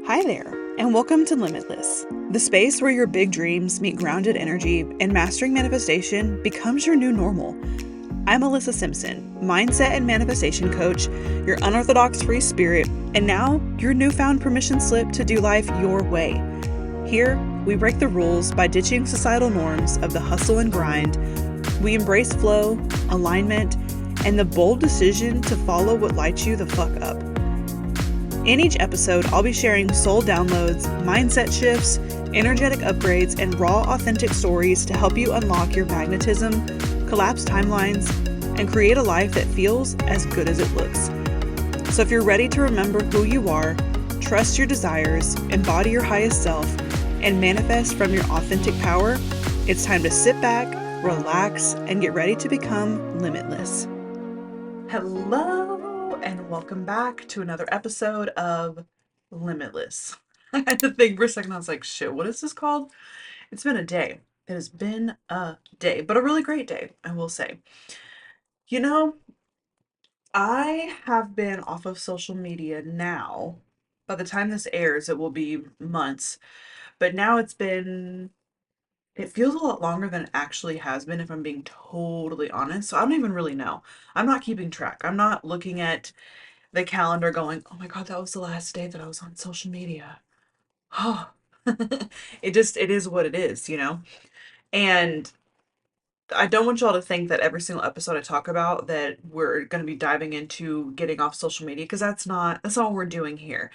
Hi there, and welcome to Limitless, the space where your big dreams meet grounded energy and mastering manifestation becomes your new normal. I'm Alyssa Simpson, mindset and manifestation coach, your unorthodox free spirit, and now your newfound permission slip to do life your way. Here, we break the rules by ditching societal norms of the hustle and grind. We embrace flow, alignment, and the bold decision to follow what lights you the fuck up. In each episode, I'll be sharing soul downloads, mindset shifts, energetic upgrades, and raw, authentic stories to help you unlock your magnetism, collapse timelines, and create a life that feels as good as it looks. So if you're ready to remember who you are, trust your desires, embody your highest self, and manifest from your authentic power, it's time to sit back, relax, and get ready to become limitless. Hello, and welcome back to another episode of Limitless. I had to think for a second. I was like, shit, what is this called? It's been a day. It has been a day, but a really great day, I will say. You know, I have been off of social media now. By the time this airs, it will be months. But now it feels a lot longer than it actually has been, if I'm being totally honest. So I don't even really know. I'm not keeping track. I'm not looking at the calendar going, oh my God, that was the last day that I was on social media. Oh, it is what it is, you know? And I don't want y'all to think that every single episode I talk about that we're going to be diving into getting off social media, because that's not what we're doing here.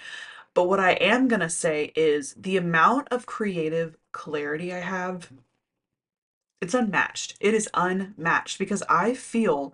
But what I am going to say is the amount of creative clarity I have, it's unmatched. It is unmatched because I feel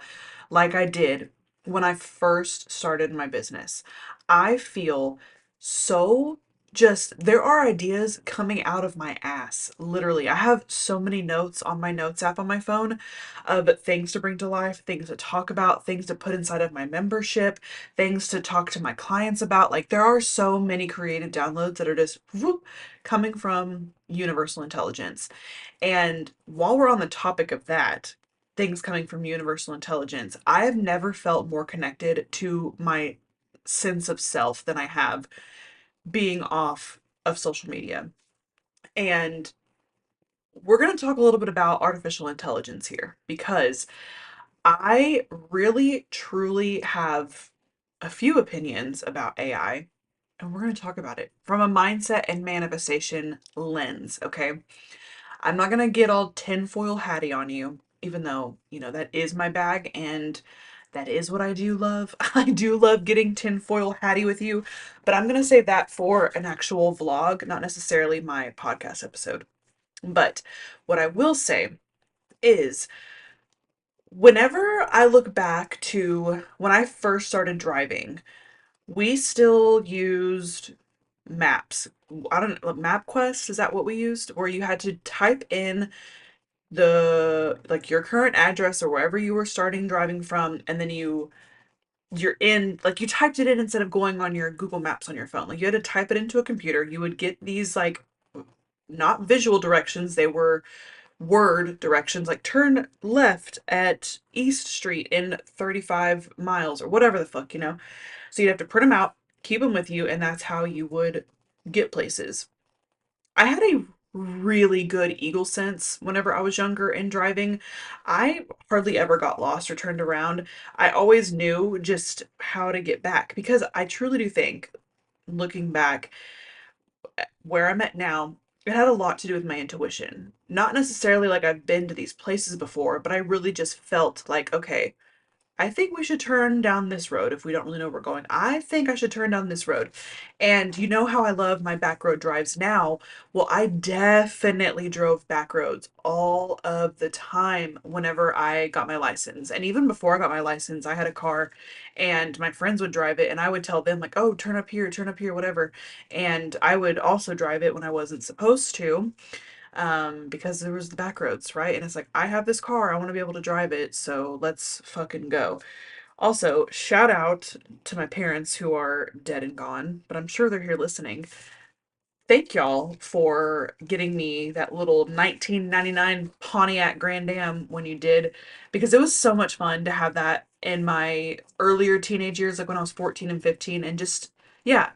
like I did when I first started my business. I feel so just, there are ideas coming out of my ass. Literally, I have so many notes on my notes app on my phone of things to bring to life, things to talk about, things to put inside of my membership, things to talk to my clients about. Like, there are so many creative downloads that are just whoop, coming from universal intelligence. And while we're on the topic of that, things coming from universal intelligence, I have never felt more connected to my sense of self than I have being off of social media. And we're going to talk a little bit about artificial intelligence here because I really truly have a few opinions about AI, and we're going to talk about it from a mindset and manifestation lens, okay? I'm not gonna get all tinfoil hatty on you, even though, that is my bag and that is what I do love. I do love getting tinfoil hatty with you, but I'm gonna save that for an actual vlog, not necessarily my podcast episode. But what I will say is, whenever I look back to when I first started driving, we still used maps. I don't know, MapQuest, is that what we used? Where you had to type in your current address or wherever you were starting driving from, and then you're in, like, you typed it in instead of going on your Google Maps on your phone. Like, you had to type it into a computer. You would get these, like, not visual directions, they were word directions, like turn left at East Street in 35 miles or whatever the fuck, so you'd have to print them out, keep them with you, and that's how you would get places. I had a really good eagle sense whenever I was younger and driving. I hardly ever got lost or turned around. I always knew just how to get back because I truly do think, looking back, where I'm at now, it had a lot to do with my intuition. Not necessarily like I've been to these places before, but I really just felt like, okay, I think we should turn down this road if we don't really know where we're going. I think I should turn down this road. And you know how I love my back road drives now? Well, I definitely drove back roads all of the time whenever I got my license. And even before I got my license, I had a car and my friends would drive it and I would tell them like, "Oh, turn up here, whatever." And I would also drive it when I wasn't supposed to, because there was the back roads, right? And it's like, I have this car, I want to be able to drive it, so let's fucking go. Also, shout out to my parents who are dead and gone, but I'm sure they're here listening. Thank y'all for getting me that little 1999 Pontiac Grand Am when you did, because it was so much fun to have that in my earlier teenage years, like when I was 14 and 15, and just, yeah,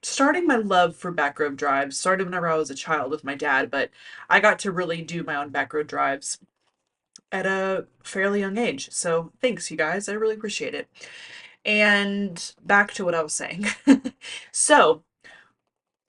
starting my love for backroad drives started whenever I was a child with my dad, but I got to really do my own backroad drives at a fairly young age. So thanks, you guys. I really appreciate it. And back to what I was saying. So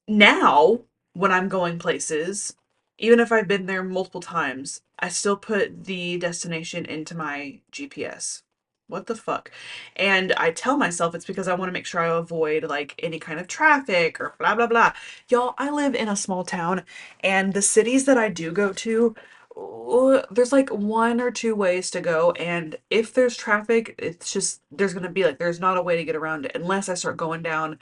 now, when I'm going places, even if I've been there multiple times, I still put the destination into my GPS. What the fuck? And I tell myself it's because I want to make sure I avoid like any kind of traffic or blah blah blah. Y'all, I live in a small town, and the cities that I do go to, there's like one or two ways to go, and if there's traffic, it's just there's gonna be like there's not a way to get around it unless I start going down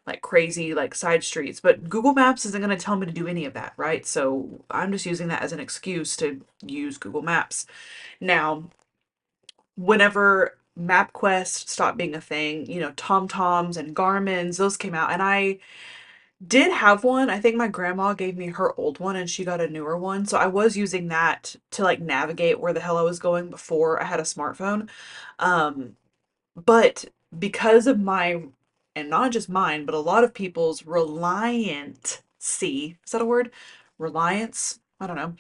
like crazy like side streets. But Google Maps isn't going to tell me to do any of that, right? So I'm just using that as an excuse to use Google Maps. Now, whenever MapQuest stopped being a thing, TomToms and Garmin's, those came out, and I did have one. I think my grandma gave me her old one and she got a newer one. So I was using that to like navigate where the hell I was going before I had a smartphone. Um, but because of my, and not just mine, but a lot of people's reliancy, is that a word? Reliance? I don't know.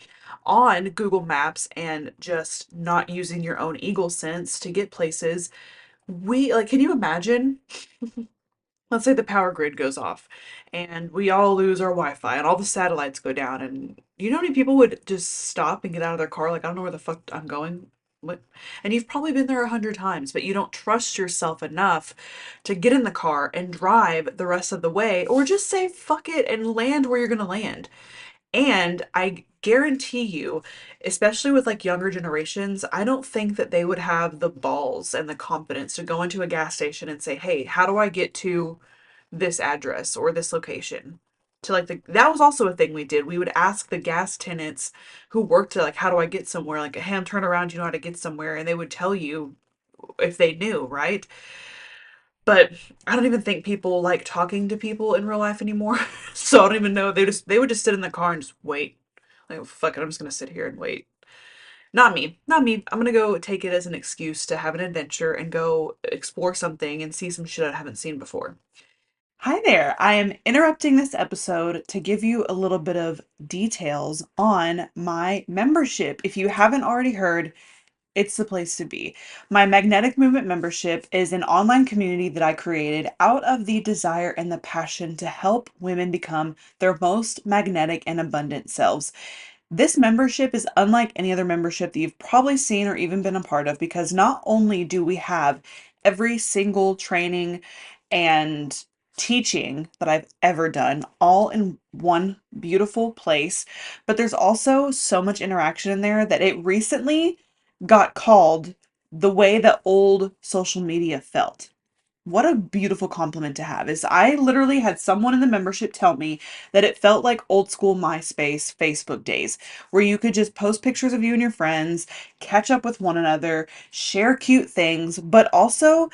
On Google Maps and just not using your own Eagle sense to get places. We, like, can you imagine? Let's say the power grid goes off and we all lose our Wi-Fi and all the satellites go down, and you know how many people would just stop and get out of their car like, I don't know where the fuck I'm going. What? And you've probably been there 100 times, but you don't trust yourself enough to get in the car and drive the rest of the way, or just say fuck it and land where you're gonna land. And I guarantee you, especially with like younger generations, I don't think that they would have the balls and the confidence to go into a gas station and say, "Hey, how do I get to this address or this location?" To like that was also a thing we did. We would ask the gas tenants who worked at like, "How do I get somewhere?" Like, "Hey, I'm turn around, you know how to get somewhere?" And they would tell you if they knew, right? But I don't even think people like talking to people in real life anymore. So I don't even know. They would just sit in the car and just wait. Like, "Oh, fuck it, I'm just gonna sit here and wait." Not me. Not me. I'm gonna go take it as an excuse to have an adventure and go explore something and see some shit I haven't seen before. Hi there. I am interrupting this episode to give you a little bit of details on my membership. If you haven't already heard, it's the place to be. My Magnetic Movement membership is an online community that I created out of the desire and the passion to help women become their most magnetic and abundant selves. This membership is unlike any other membership that you've probably seen or even been a part of, because not only do we have every single training and teaching that I've ever done all in one beautiful place, but there's also so much interaction in there that it recently got called the way that old social media felt. What a beautiful compliment to have. Is I literally had someone in the membership tell me that it felt like old school MySpace, Facebook days, where you could just post pictures of you and your friends, catch up with one another, share cute things, but also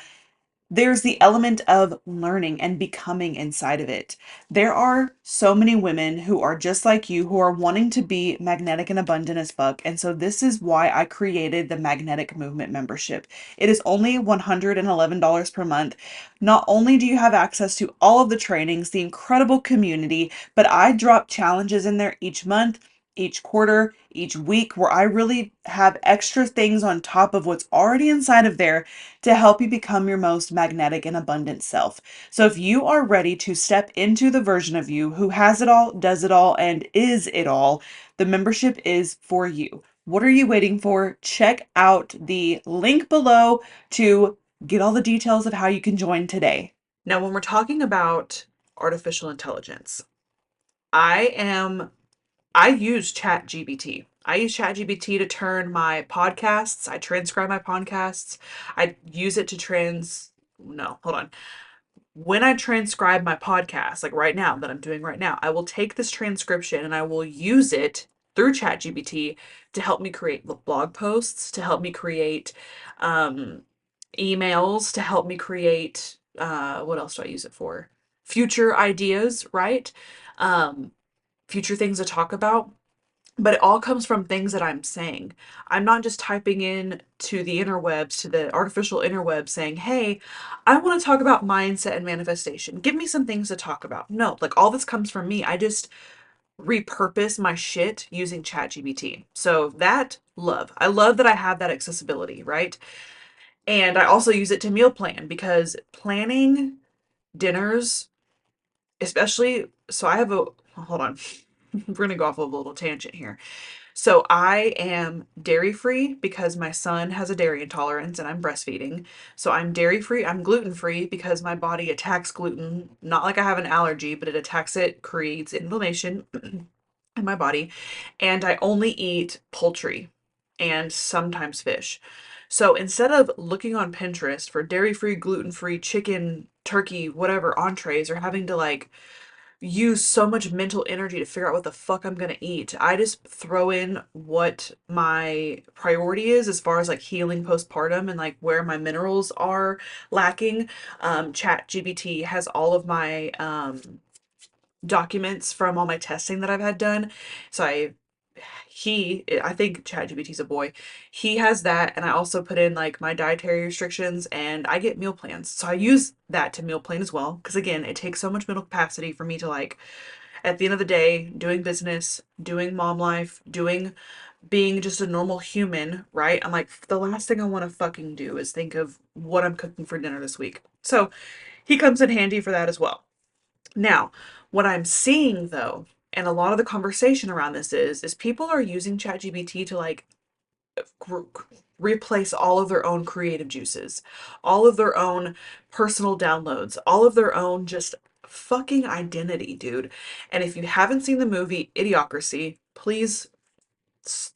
there's the element of learning and becoming inside of it. There are so many women who are just like you, who are wanting to be magnetic and abundant as fuck. And so this is why I created the Magnetic Movement membership. It is only $111 per month. Not only do you have access to all of the trainings, the incredible community, but I drop challenges in there each month, each quarter, each week, where I really have extra things on top of what's already inside of there to help you become your most magnetic and abundant self. So if you are ready to step into the version of you who has it all, does it all, and is it all, the membership is for you. What are you waiting for? Check out the link below to get all the details of how you can join today. Now, when we're talking about artificial intelligence, I am I use ChatGPT. I use ChatGPT to turn my podcasts. I transcribe my podcasts. I use it to no, hold on. When I transcribe my podcast, like right now, that I'm doing right now, I will take this transcription and I will use it through ChatGPT to help me create blog posts, to help me create um, emails, to help me create, what else do I use it for? Future ideas, right? Um, Future things to talk about. but it all comes from things that I'm saying. I'm not just typing in to the interwebs, to the artificial interwebs saying, hey, I want to talk about mindset and manifestation. Give me some things to talk about. No, like all this comes from me. I just repurpose my shit using ChatGPT. So that love. I love that I have that accessibility, right? And I also use it to meal plan because planning dinners, especially, so I have a, hold on. We're going to go off of a little tangent here. So I am dairy free because my son has a dairy intolerance and I'm breastfeeding. So I'm dairy free. I'm gluten free because my body attacks gluten. Not like I have an allergy, but it attacks it, creates inflammation in my body. And I only eat poultry and sometimes fish. So instead of looking on Pinterest for dairy free, gluten free chicken, turkey, whatever entrees, or having to like use so much mental energy to figure out what the fuck I'm gonna eat. I just throw in what my priority is as far as like healing postpartum and like where my minerals are lacking. Chat GBT has all of my documents from all my testing that I've had done. So I think ChatGPT's a boy. He has that, and I also put in like my dietary restrictions, and I get meal plans. So I use that to meal plan as well, because again, it takes so much mental capacity for me to like, at the end of the day, doing business, doing mom life, doing being just a normal human, right? I'm like, the last thing I want to fucking do is think of what I'm cooking for dinner this week. So he comes in handy for that as well. Now, what I'm seeing though, and a lot of the conversation around this is people are using ChatGPT to like r- replace all of their own creative juices, all of their own personal downloads, all of their own just fucking identity, dude. And if you haven't seen the movie Idiocracy, please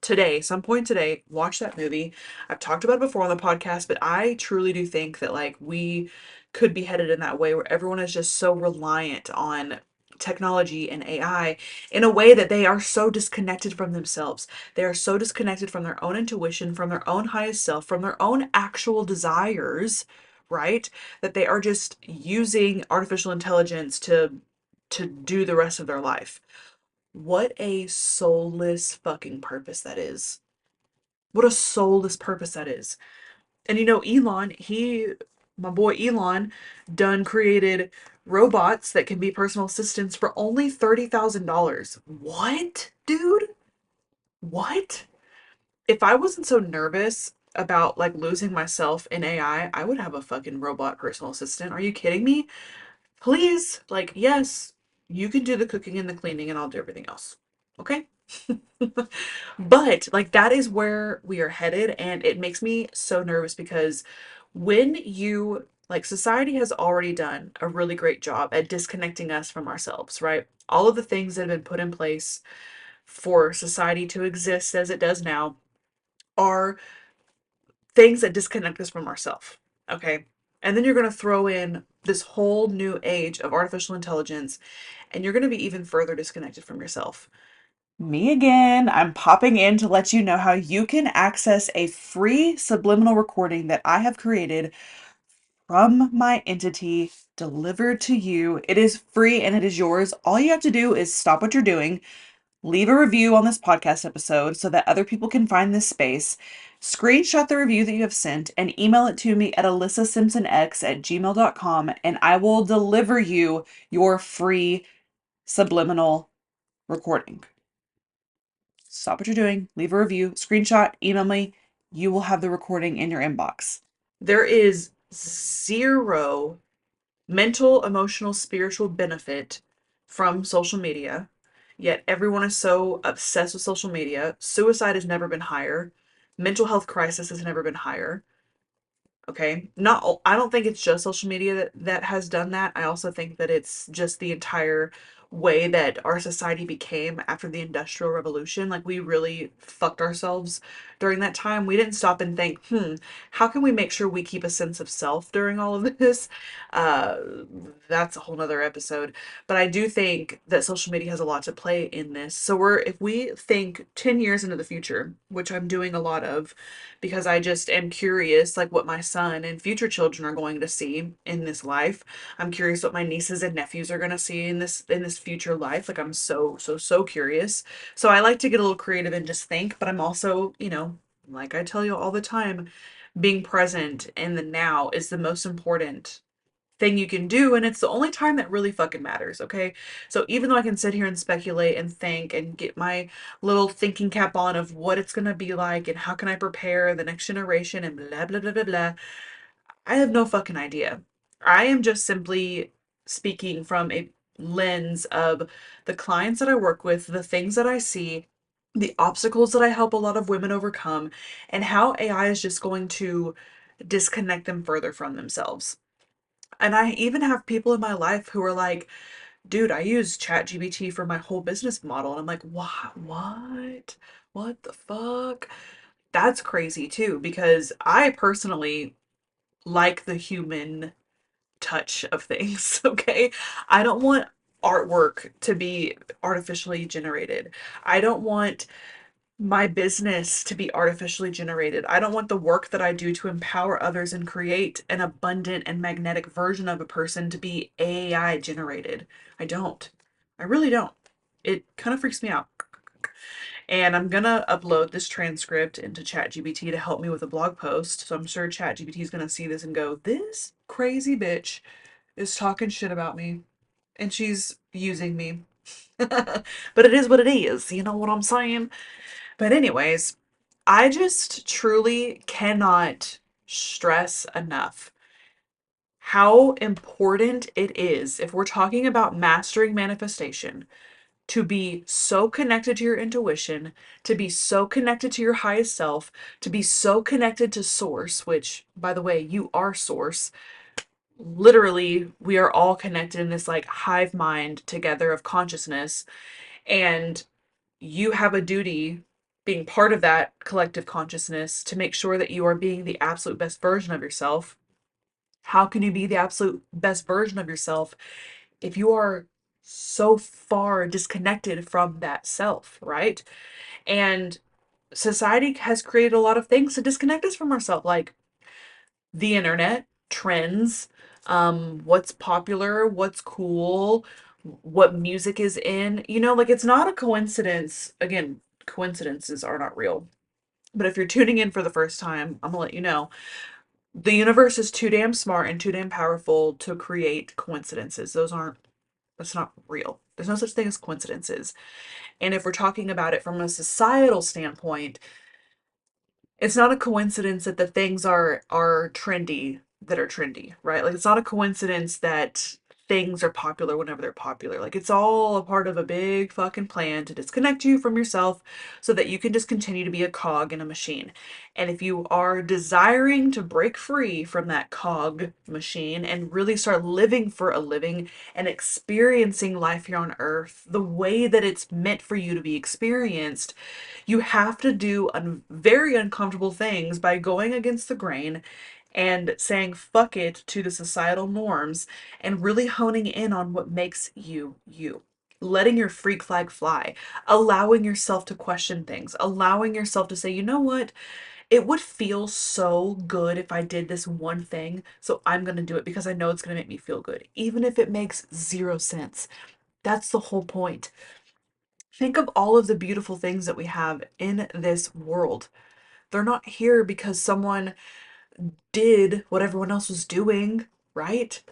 today, some point today, watch that movie. I've talked about it before on the podcast, but I truly do think that like we could be headed in that way where everyone is just so reliant on technology and AI in a way that they are so disconnected from themselves. They are so disconnected from their own intuition, from their own highest self, from their own actual desires, right? That they are just using artificial intelligence to do the rest of their life. What a soulless fucking purpose that is. What a soulless purpose that is. And you know, my boy Elon, done created robots that can be personal assistants for only $30,000. What, dude? What? If I wasn't so nervous about like losing myself in AI, I would have a fucking robot personal assistant. Are you kidding me? Please, like, yes, you can do the cooking and the cleaning, and I'll do everything else. Okay? But, like, that is where we are headed, and it makes me so nervous because when you, like, society has already done a really great job at disconnecting us from ourselves, right? All of the things that have been put in place for society to exist as it does now are things that disconnect us from ourselves. Okay. And then you're going to throw in this whole new age of artificial intelligence, and you're going to be even further disconnected from yourself. Me again. I'm popping in to let you know how you can access a free subliminal recording that I have created from my entity delivered to you. It is free and it is yours. All you have to do is stop what you're doing, leave a review on this podcast episode so that other people can find this space. Screenshot the review that you have sent and email it to me at alyssasimpsonx@gmail.com, and I will deliver you your free subliminal recording. Stop what you're doing, leave a review, screenshot, email me. You will have the recording in your inbox. There is zero mental, emotional, spiritual benefit from social media. Yet everyone is so obsessed with social media. Suicide has never been higher. Mental health crisis has never been higher. Okay. I don't think it's just social media that has done that. I also think that it's just the entire way that our society became after the Industrial Revolution. Like we really fucked ourselves during that time. We didn't stop and think, how can we make sure we keep a sense of self during all of this? Uh, that's a whole nother episode. But I do think that social media has a lot to play in this. So if we think 10 years into the future, which I'm doing a lot of, because I just am curious, like what my son and future children are going to see in this life. I'm curious what my nieces and nephews are going to see in this future life. Like I'm so curious. So I like to get a little creative and just think, but I'm also, like I tell you all the time, being present in the now is the most important thing you can do, and it's the only time that really fucking matters, okay? So even though I can sit here and speculate and think and get my little thinking cap on of what it's going to be like and how can I prepare the next generation and blah blah blah blah blah, I have no fucking idea. I am just simply speaking from a lens of the clients that I work with, the things that I see, the obstacles that I help a lot of women overcome, and how AI is just going to disconnect them further from themselves. And I even have people in my life who are like, dude, I use ChatGPT for my whole business model. And I'm like, what? What? What the fuck? That's crazy too, because I personally like the human touch of things, okay? I don't want artwork to be artificially generated. I don't want my business to be artificially generated. I don't want the work that I do to empower others and create an abundant and magnetic version of a person to be AI generated. I don't. I really don't. It kind of freaks me out. And I'm gonna upload this transcript into ChatGPT to help me with a blog post. So I'm sure ChatGPT is gonna see this and go, this crazy bitch is talking shit about me and she's using me. But it is what it is. You know what I'm saying? But anyways, I just truly cannot stress enough how important it is, if we're talking about mastering manifestation, to be so connected to your intuition, to be so connected to your highest self, to be so connected to source, which, by the way, you are source. Literally, we are all connected in this like hive mind together of consciousness. And you have a duty, being part of that collective consciousness, to make sure that you are being the absolute best version of yourself. How can you be the absolute best version of yourself if you are so far disconnected from that self, right? And society has created a lot of things to disconnect us from ourselves, like the internet, trends, what's popular, what's cool, what music is in. Like it's not a coincidence. Again, coincidences are not real. But if you're tuning in for the first time, I'm gonna let you know the universe is too damn smart and too damn powerful to create coincidences. That's not real. There's no such thing as coincidences. And if we're talking about it from a societal standpoint, it's not a coincidence that the things are trendy that are trendy, right? Like it's not a coincidence that things are popular whenever they're popular. Like it's all a part of a big fucking plan to disconnect you from yourself so that you can just continue to be a cog in a machine. And if you are desiring to break free from that cog machine and really start living for a living and experiencing life here on earth the way that it's meant for you to be experienced, you have to do very uncomfortable things by going against the grain and saying fuck it to the societal norms and really honing in on what makes you you. Letting your freak flag fly, allowing yourself to question things, allowing yourself to say, you know what? It would feel so good if I did this one thing, so I'm going to do it because I know it's going to make me feel good, even if it makes zero sense. That's the whole point. Think of all of the beautiful things that we have in this world. They're not here because someone did what everyone else was doing, right?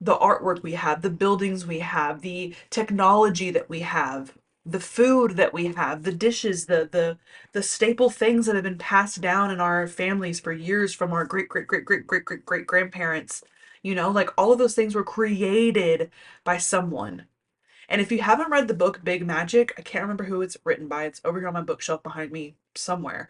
The artwork we have, the buildings we have, the technology that we have, the food that we have, the dishes, the staple things that have been passed down in our families for years from our great great great great great great great grandparents. Like all of those things were created by someone. And if you haven't read the book Big Magic, I can't remember who it's written by. It's over here on my bookshelf behind me somewhere.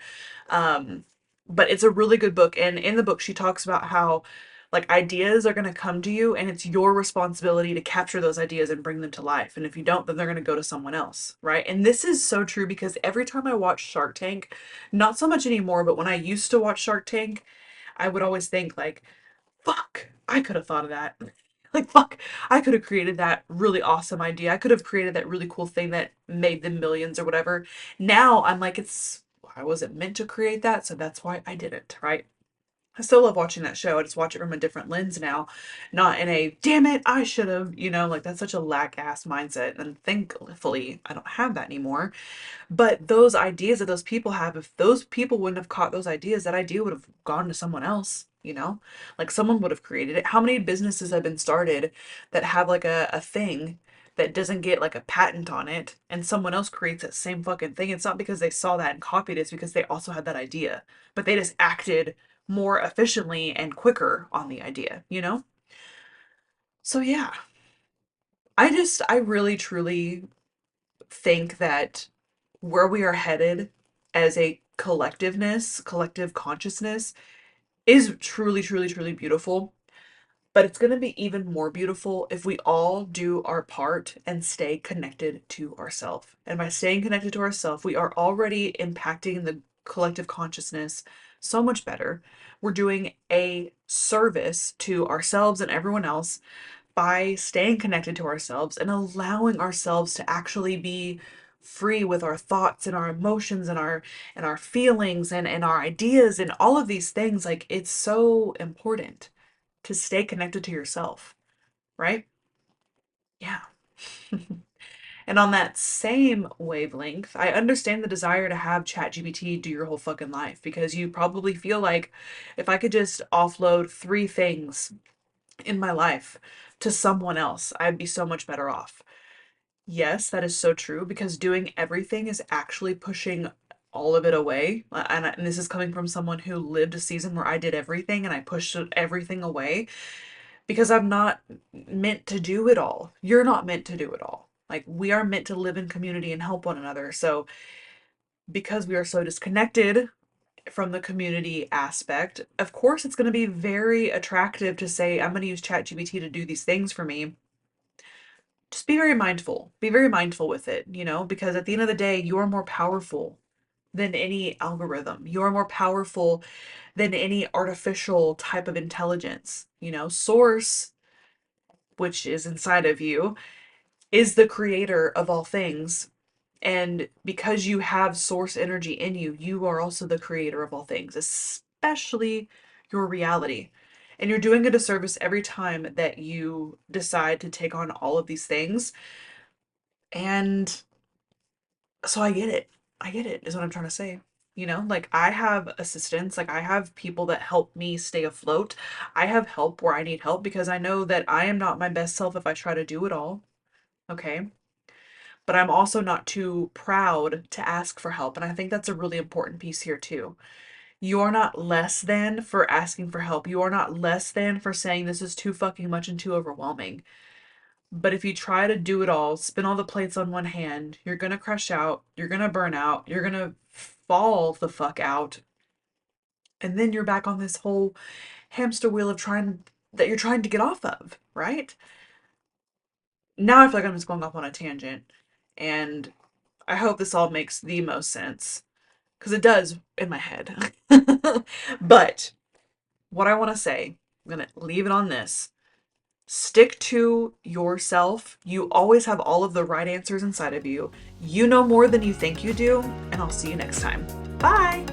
Um, but it's a really good book. And in the book, she talks about how like ideas are going to come to you and it's your responsibility to capture those ideas and bring them to life. And if you don't, then they're going to go to someone else, right? And this is so true because every time I watch Shark Tank, not so much anymore, but when I used to watch Shark Tank, I would always think like, fuck, I could have thought of that. Like, fuck, I could have created that really awesome idea. I could have created that really cool thing that made them millions or whatever. Now I'm like, I wasn't meant to create that, so that's why I did it, right? I still love watching that show. I just watch it from a different lens now, not in a damn it, I should have, like that's such a lack ass mindset. And thankfully, I don't have that anymore. But those ideas that those people have, if those people wouldn't have caught those ideas, that idea would have gone to someone else, Like someone would have created it. How many businesses have been started that have like a thing that doesn't get like a patent on it and someone else creates that same fucking thing? It's not because they saw that and copied it, it's because they also had that idea. But they just acted more efficiently and quicker on the idea? So yeah. I really truly think that where we are headed as a collective consciousness is truly, truly, truly beautiful. But it's going to be even more beautiful if we all do our part and stay connected to ourselves. And by staying connected to ourselves, we are already impacting the collective consciousness so much better. We're doing a service to ourselves and everyone else by staying connected to ourselves and allowing ourselves to actually be free with our thoughts and our emotions and our feelings and our ideas and all of these things. Like, it's so important to stay connected to yourself, right? Yeah. And on that same wavelength, I understand the desire to have ChatGPT do your whole fucking life, because you probably feel like, if I could just offload 3 things in my life to someone else, I'd be so much better off. Yes, that is so true, because doing everything is actually pushing all of it away. And this is coming from someone who lived a season where I did everything and I pushed everything away, because I'm not meant to do it all. You're not meant to do it all. Like, we are meant to live in community and help one another. So because we are so disconnected from the community aspect, of course it's going to be very attractive to say, I'm going to use ChatGPT to do these things for me. Just be very mindful. Be very mindful with it, because at the end of the day, you're more powerful than any algorithm. You're more powerful than any artificial type of intelligence. Source, which is inside of you, is the creator of all things. And because you have source energy in you, you are also the creator of all things, especially your reality. And you're doing a disservice every time that you decide to take on all of these things. And so I get it. I get it, is what I'm trying to say. Like, I have assistants, like I have people that help me stay afloat. I have help where I need help, because I know that I am not my best self if I try to do it all. Okay. But I'm also not too proud to ask for help. And I think that's a really important piece here too. You are not less than for asking for help. You are not less than for saying this is too fucking much and too overwhelming. But if you try to do it all, spin all the plates on one hand, you're gonna crash out, you're gonna burn out, you're gonna fall the fuck out. And then you're back on this whole hamster wheel of you're trying to get off of, right? Now I feel like I'm just going off on a tangent. And I hope this all makes the most sense, because it does in my head. But what I want to say, I'm going to leave it on this. Stick to yourself. You always have all of the right answers inside of you. You know more than you think you do, and I'll see you next time. Bye!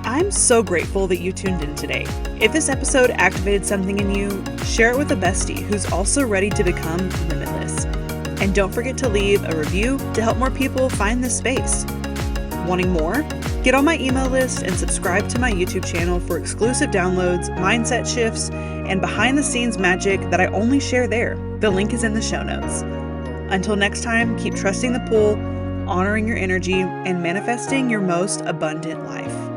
I'm so grateful that you tuned in today. If this episode activated something in you, share it with a bestie who's also ready to become limitless. And don't forget to leave a review to help more people find this space. Wanting more? Get on my email list and subscribe to my YouTube channel for exclusive downloads, mindset shifts, and behind-the-scenes magic that I only share there. The link is in the show notes. Until next time, keep trusting the pull, honoring your energy, and manifesting your most abundant life.